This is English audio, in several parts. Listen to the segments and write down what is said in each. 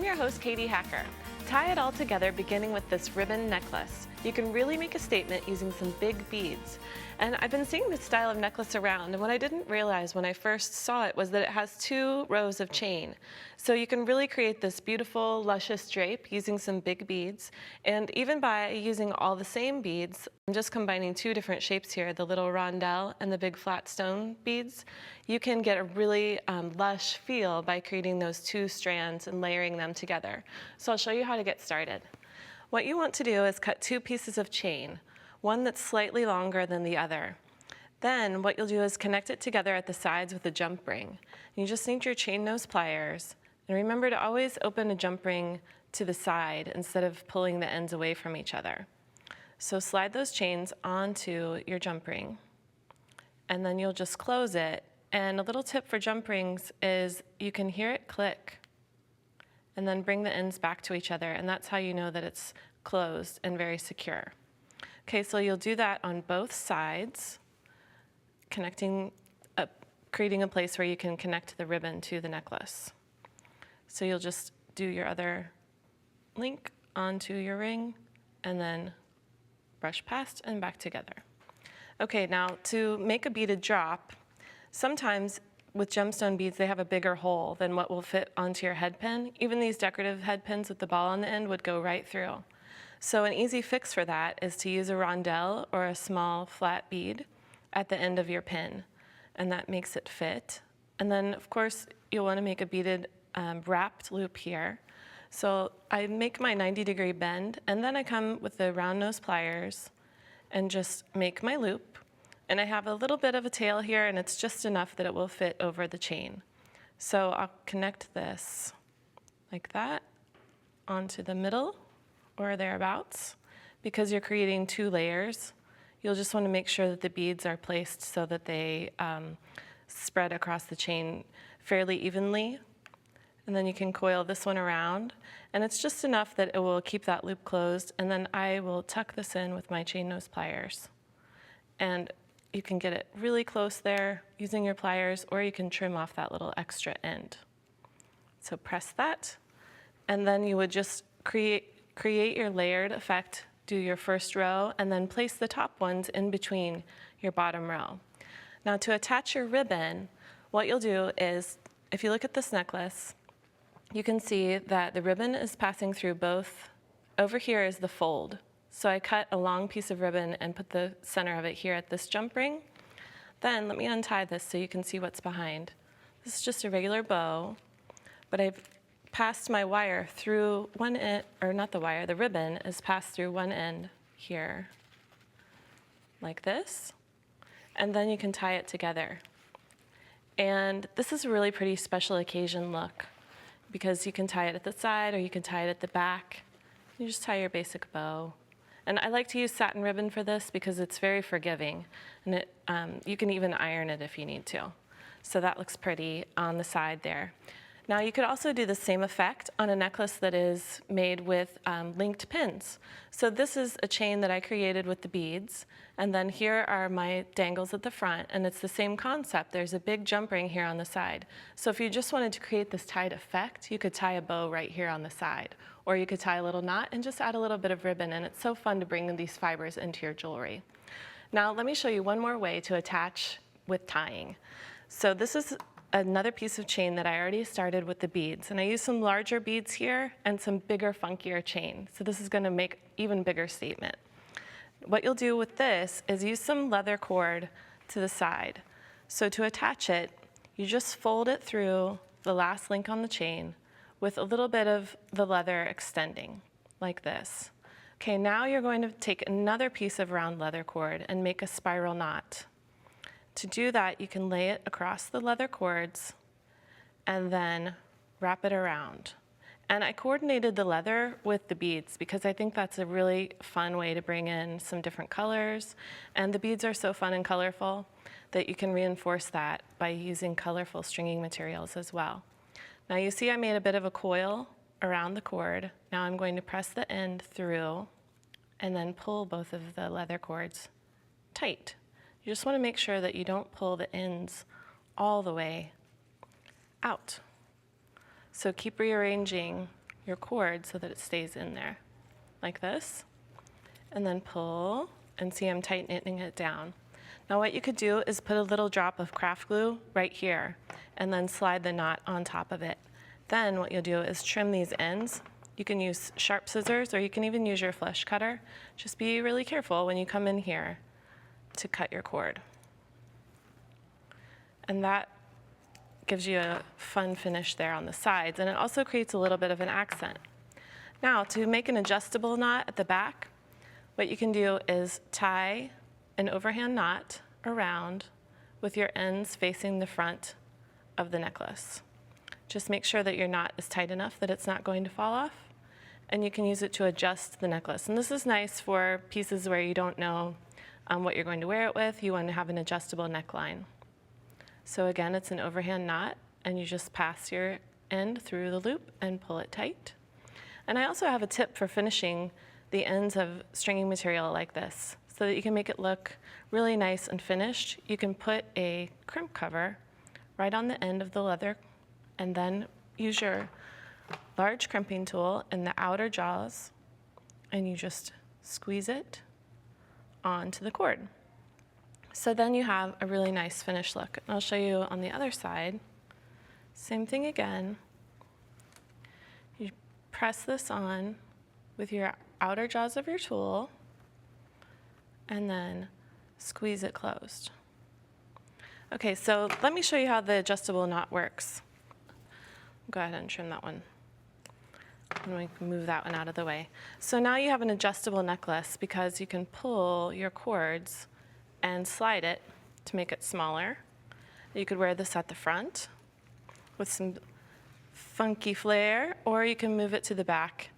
I'm your host, Katie Hacker. Tie it all together beginning with this ribbon necklace. You can really make a statement using some big beads. And I've been seeing this style of necklace around, and what I didn't realize when I first saw it was that it has 2 rows of chain. So you can really create this beautiful, luscious drape using some big beads. And even by using all the same beads, I'm just combining 2 different shapes here, the little rondelle and the big flat stone beads, you can get a really lush feel by creating those 2 strands and layering them together. So I'll show you how to get started. What you want to do is cut 2 pieces of chain, one that's slightly longer than the other. Then what you'll do is connect it together at the sides with a jump ring. You just need your chain nose pliers. And remember to always open a jump ring to the side instead of pulling the ends away from each other. So slide those chains onto your jump ring, and then you'll just close it. And a little tip for jump rings is you can hear it click, and then bring the ends back to each other, and that's how you know that it's closed and very secure. Okay, so you'll do that on both sides, creating a place where you can connect the ribbon to the necklace. So you'll just do your other link onto your ring, and then brush past and back together. Okay, now to make a beaded drop, sometimes with gemstone beads, they have a bigger hole than what will fit onto your head pin. Even these decorative head pins with the ball on the end would go right through. So an easy fix for that is to use a rondelle or a small flat bead at the end of your pin, and that makes it fit. And then, of course, you'll want to make a beaded wrapped loop here. So I make my 90-degree bend, and then I come with the round nose pliers and just make my loop. And I have a little bit of a tail here, and it's just enough that it will fit over the chain. So I'll connect this like that onto the middle or thereabouts. Because you're creating 2 layers, you'll just want to make sure that the beads are placed so that they spread across the chain fairly evenly. And then you can coil this one around, and it's just enough that it will keep that loop closed, and then I will tuck this in with my chain nose pliers. And you can get it really close there using your pliers, or you can trim off that little extra end. So press that, and then you would just create your layered effect, do your first row, and then place the top ones in between your bottom row. Now to attach your ribbon, what you'll do is, if you look at this necklace, you can see that the ribbon is passing through both. Over here is the fold. So I cut a long piece of ribbon and put the center of it here at this jump ring. Then let me untie this so you can see what's behind. This is just a regular bow, but I've passed my wire through one end, or not the wire, the ribbon is passed through one end here, like this. And then you can tie it together. And this is a really pretty special occasion look, because you can tie it at the side or you can tie it at the back. You just tie your basic bow. And I like to use satin ribbon for this because it's very forgiving, and you can even iron it if you need to. So that looks pretty on the side there. Now you could also do the same effect on a necklace that is made with linked pins. So this is a chain that I created with the beads, and then here are my dangles at the front, and it's the same concept. There's a big jump ring here on the side. So if you just wanted to create this tied effect, you could tie a bow right here on the side, or you could tie a little knot and just add a little bit of ribbon, and it's so fun to bring these fibers into your jewelry. Now let me show you one more way to attach with tying. So this is another piece of chain that I already started with the beads, and I use some larger beads here and some bigger, funkier chain. So this is going to make even bigger statement. What you'll do with this is use some leather cord to the side. So to attach it, you just fold it through the last link on the chain with a little bit of the leather extending, like this. Okay, now you're going to take another piece of round leather cord and make a spiral knot. To do that, you can lay it across the leather cords and then wrap it around. And I coordinated the leather with the beads because I think that's a really fun way to bring in some different colors. And the beads are so fun and colorful that you can reinforce that by using colorful stringing materials as well. Now you see I made a bit of a coil around the cord. Now I'm going to press the end through and then pull both of the leather cords tight. You just want to make sure that you don't pull the ends all the way out. So keep rearranging your cord so that it stays in there, like this. And then pull, and see I'm tightening it down. Now what you could do is put a little drop of craft glue right here, and then slide the knot on top of it. Then what you'll do is trim these ends. You can use sharp scissors, or you can even use your flush cutter. Just be really careful when you come in here to cut your cord. And that gives you a fun finish there on the sides, and it also creates a little bit of an accent. Now, to make an adjustable knot at the back, what you can do is tie an overhand knot around with your ends facing the front of the necklace. Just make sure that your knot is tight enough that it's not going to fall off, and you can use it to adjust the necklace. And this is nice for pieces where you don't know what you're going to wear it with. You want to have an adjustable neckline. So again, it's an overhand knot, and you just pass your end through the loop and pull it tight. And I also have a tip for finishing the ends of stringing material like this, so that you can make it look really nice and finished. You can put a crimp cover right on the end of the leather, and then use your large crimping tool in the outer jaws, and you just squeeze it onto the cord. So then you have a really nice finished look. And I'll show you on the other side. Same thing again. You press this on with your outer jaws of your tool, and then squeeze it closed. Okay, so let me show you how the adjustable knot works. Go ahead and trim that one. And we can move that one out of the way. So now you have an adjustable necklace because you can pull your cords and slide it to make it smaller. You could wear this at the front with some funky flair, or you can move it to the back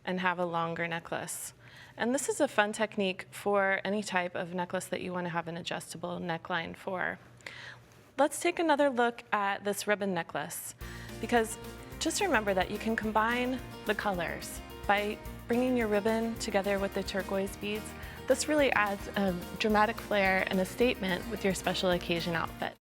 and have a longer necklace. And this is a fun technique for any type of necklace that you want to have an adjustable neckline for. Let's take another look at this ribbon necklace, because just remember that you can combine the colors by bringing your ribbon together with the turquoise beads. This really adds a dramatic flair and a statement with your special occasion outfit.